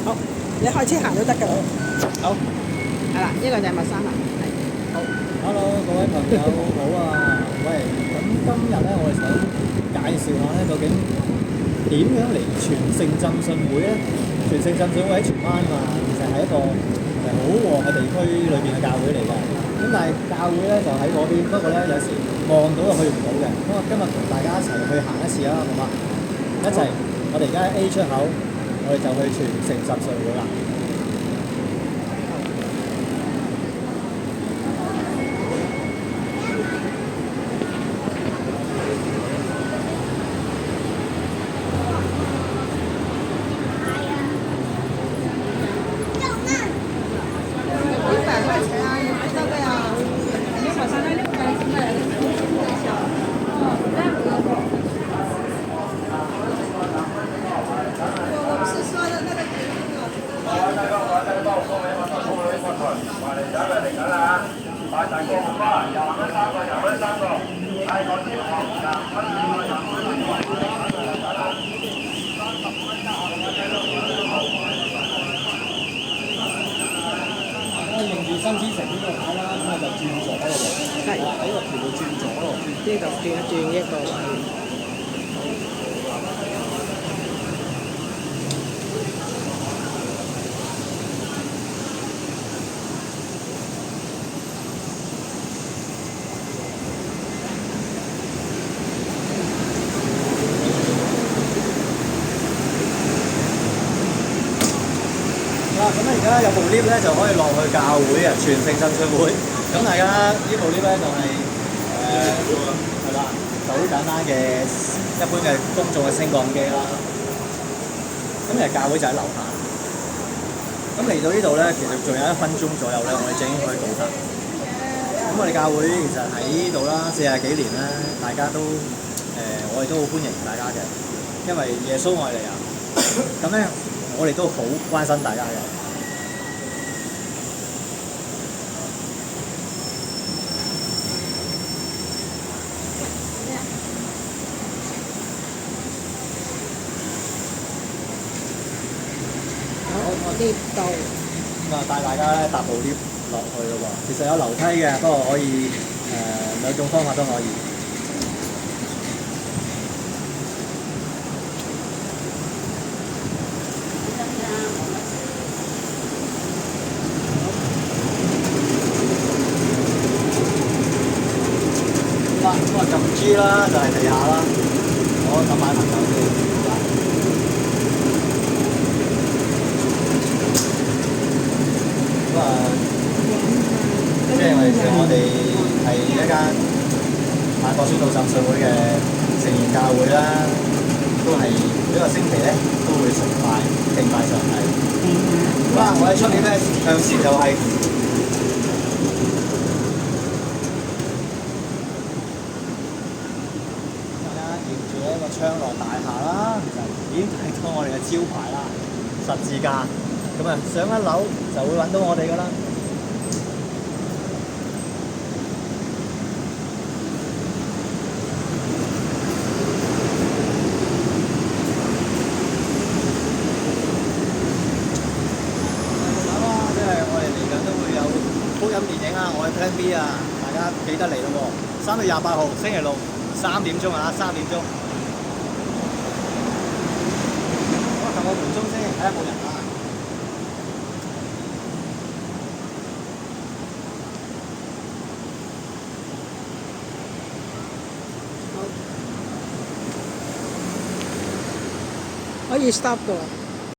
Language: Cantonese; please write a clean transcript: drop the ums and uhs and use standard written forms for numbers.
好，你開車行都得㗎啦。好係啦，呢個就係麥沙蘭。係。好。，Hello，各位朋友好啊！喂，咁今日咧，我哋想介紹下咧，究竟點樣嚟全盛浸信會咧？全盛浸信會喺荃灣嘛，其實係一個好旺嘅地區裏邊嘅教會嚟嘅。咁但係教會咧就喺嗰邊，不過咧有時望到就去唔到嘅。咁我今日同大家一齊去行一次啦，好嘛？一齊，我哋而家喺 A 出口，我哋就去全盛浸信會啦。認住新之城呢個牌啦，咁就轉左咯喎。係。喺個條路轉左咯。呢度轉一轉一個位。咁咧而家有部 lift 咧就可以落去教會啊，全盛浸信會。咁大家呢部 lift 咧就係係啦，就好簡單嘅一般嘅公眾嘅升降機啦。咁其實教會就喺樓下。咁嚟到呢度咧，其實仲有1分鐘左右咧，我哋就已經可以到達。咁我哋教會其實喺呢度啦，40幾年啦，大家都我哋都好歡迎大家嘅，因為耶穌愛你啊。咁咧，我哋都好關心大家嘅。我呢度。咁啊，帶大家咧搭部 lift 落去咯喎。其實有樓梯嘅，不過可以兩種方法都可以。咁啊撳 G 啦，就係地下啦。我撳埋朋友先。咁啊，即係我哋係一間萬國宣道浸信會嘅成員教會啦，都係每個星期咧都會崇拜敬拜上帝。好啦，我哋出面咧向前就係。一個昌樂大廈啦，其實已經睇到我哋嘅招牌啦，十字架。咁啊，上1樓就會揾到我哋噶啦。即係我哋嚟緊都會有福音電影啊，我係 Plan B 啊，大家記得嚟咯喎。3月28號星期六3點鐘啊，3點鐘。我門鐘先，睇下冇人啦。可以 stop 㗎喎。